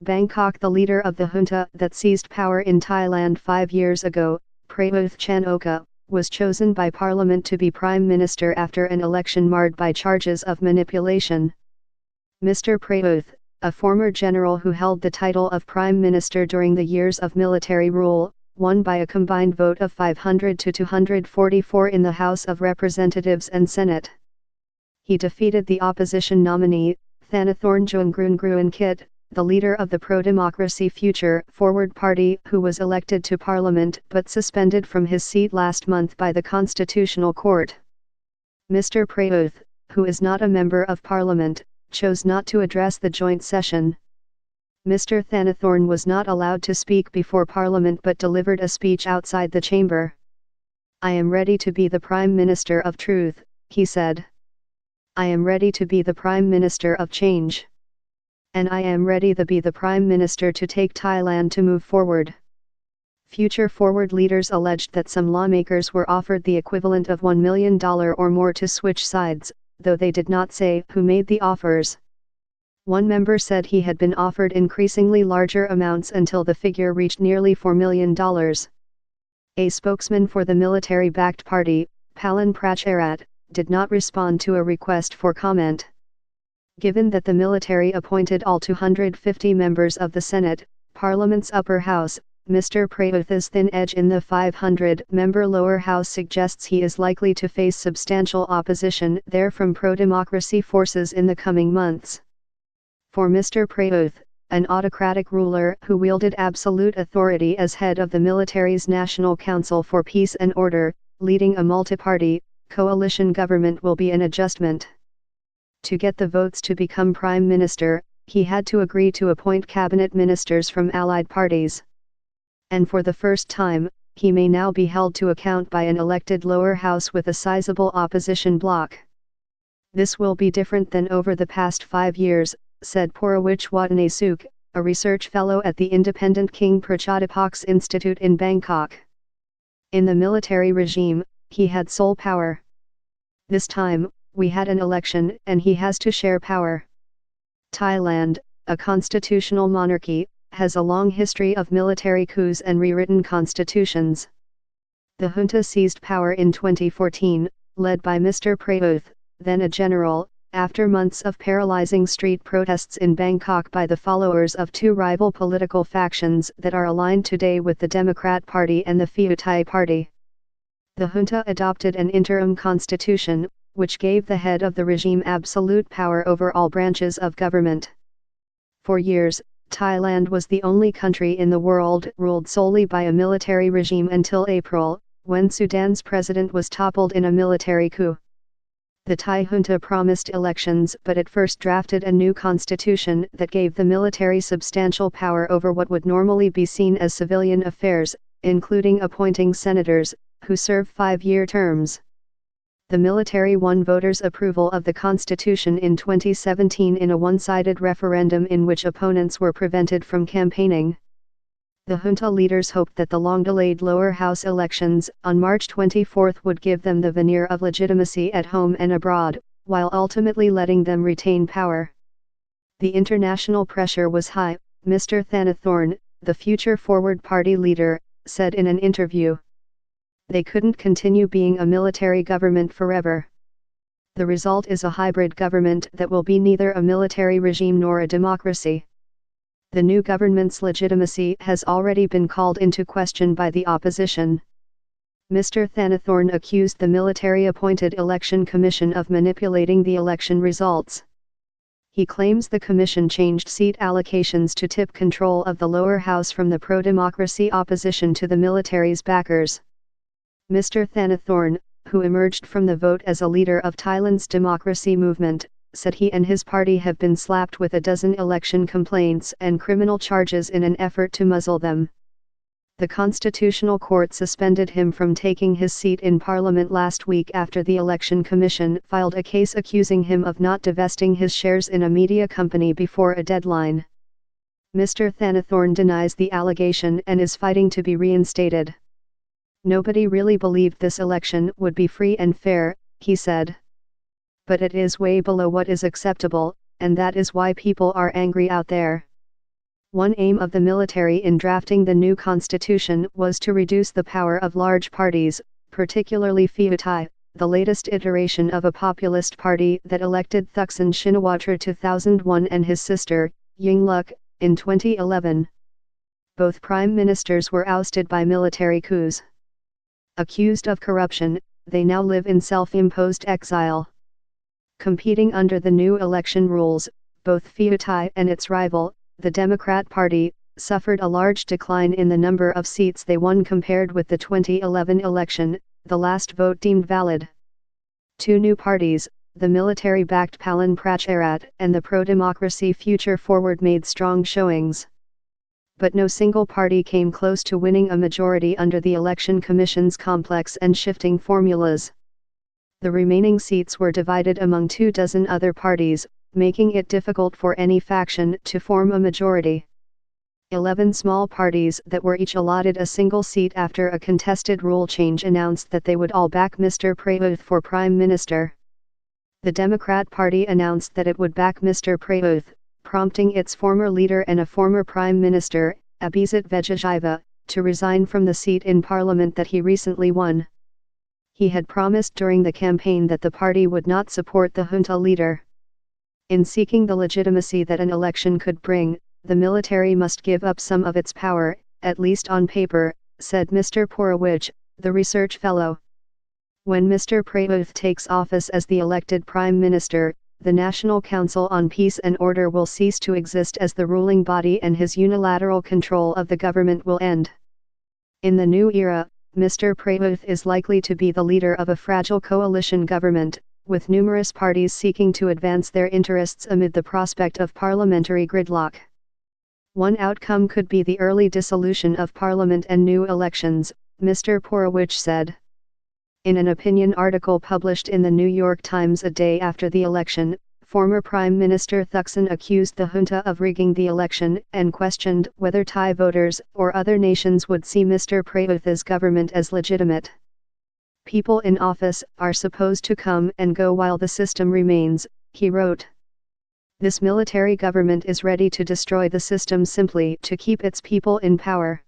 Bangkok. The leader of the junta that seized power in Thailand 5 years ago, Prayuth Chan-ocha, was chosen by parliament to be prime minister after an election marred by charges of manipulation. Mr. Prayuth, a former general who held the title of prime minister during the years of military rule, won by a combined vote of 500 to 244 in the House of Representatives and Senate. He defeated the opposition nominee, Thanathorn Juangroongruangkit, the leader of the pro-democracy Future Forward Party, who was elected to parliament but suspended from his seat last month by the Constitutional Court. Mr. Prayuth, who is not a member of parliament, chose not to address the joint session. Mr. Thanathorn was not allowed to speak before parliament but delivered a speech outside the chamber. "I am ready to be the Prime Minister of Truth," he said. "I am ready to be the Prime Minister of Change. And I am ready to be the Prime Minister to take Thailand to move forward." Future Forward leaders alleged that some lawmakers were offered the equivalent of $1 million or more to switch sides, though they did not say who made the offers. One member said he had been offered increasingly larger amounts until the figure reached nearly $4 million. A spokesman for the military-backed party, Palan Pracharat, did not respond to a request for comment. Given that the military appointed all 250 members of the Senate, Parliament's upper house, Mr. Prayuth's thin edge in the 500-member lower house suggests he is likely to face substantial opposition there from pro-democracy forces in the coming months. For Mr. Prayuth, an autocratic ruler who wielded absolute authority as head of the military's National Council for Peace and Order, leading a multi-party, coalition government will be an adjustment. To get the votes to become prime minister, he had to agree to appoint cabinet ministers from allied parties. And for the first time, he may now be held to account by an elected lower house with a sizable opposition bloc. "This will be different than over the past 5 years," said Porawich Watanasuk, a research fellow at the independent King Prachadipak's Institute in Bangkok. "In the military regime, he had sole power. This time, we had an election and he has to share power." Thailand, a constitutional monarchy, has a long history of military coups and rewritten constitutions. The junta seized power in 2014, led by Mr. Prayuth, then a general, after months of paralyzing street protests in Bangkok by the followers of two rival political factions that are aligned today with the Democrat Party and the Pheu Thai Party. The junta adopted an interim constitution, which gave the head of the regime absolute power over all branches of government. For years, Thailand was the only country in the world ruled solely by a military regime until April, when Sudan's president was toppled in a military coup. The Thai junta promised elections but at first drafted a new constitution that gave the military substantial power over what would normally be seen as civilian affairs, including appointing senators, who serve 5-year terms. The military won voters' approval of the constitution in 2017 in a one-sided referendum in which opponents were prevented from campaigning. The junta leaders hoped that the long-delayed lower house elections on March 24 would give them the veneer of legitimacy at home and abroad, while ultimately letting them retain power. The international pressure was high, Mr. Thanathorn, the Future Forward Party leader, said in an interview. They couldn't continue being a military government forever. The result is a hybrid government that will be neither a military regime nor a democracy. The new government's legitimacy has already been called into question by the opposition. Mr. Thanathorn accused the military-appointed election commission of manipulating the election results. He claims the commission changed seat allocations to tip control of the lower house from the pro-democracy opposition to the military's backers. Mr. Thanathorn, who emerged from the vote as a leader of Thailand's democracy movement, said he and his party have been slapped with a dozen election complaints and criminal charges in an effort to muzzle them. The Constitutional Court suspended him from taking his seat in Parliament last week after the Election Commission filed a case accusing him of not divesting his shares in a media company before a deadline. Mr. Thanathorn denies the allegation and is fighting to be reinstated. "Nobody really believed this election would be free and fair," he said. "But it is way below what is acceptable, and that is why people are angry out there. One aim of the military in drafting the new constitution was to reduce the power of large parties, particularly Pheu Thai, the latest iteration of a populist party that elected Thaksin Shinawatra 2001 and his sister, Yingluck, in 2011. Both prime ministers were ousted by military coups. Accused of corruption, they now live in self-imposed exile. Competing under the new election rules, both Pheu Thai and its rival, the Democrat Party, suffered a large decline in the number of seats they won compared with the 2011 election, the last vote deemed valid. Two new parties, the military-backed Palan Pracharat and the pro-democracy Future Forward, made strong showings. But no single party came close to winning a majority under the Election Commission's complex and shifting formulas. The remaining seats were divided among 24 other parties, making it difficult for any faction to form a majority. 11 small parties that were each allotted a single seat after a contested rule change announced that they would all back Mr. Prayuth for Prime Minister. The Democrat Party announced that it would back Mr. Prayuth, prompting its former leader and a former Prime Minister, Abhisit Vejjajiva, to resign from the seat in Parliament that he recently won. He had promised during the campaign that the party would not support the junta leader. In seeking the legitimacy that an election could bring, the military must give up some of its power, at least on paper, said Mr. Purawich, the research fellow. When Mr. Prayuth takes office as the elected Prime Minister, the National Council on Peace and Order will cease to exist as the ruling body and his unilateral control of the government will end. In the new era, Mr. Prayuth is likely to be the leader of a fragile coalition government, with numerous parties seeking to advance their interests amid the prospect of parliamentary gridlock. One outcome could be the early dissolution of Parliament and new elections, Mr. Purawich said. In an opinion article published in the New York Times a day after the election, former Prime Minister Thaksin accused the junta of rigging the election and questioned whether Thai voters or other nations would see Mr. Prayuth's government as legitimate. People in office are supposed to come and go while the system remains, he wrote. This military government is ready to destroy the system simply to keep its people in power.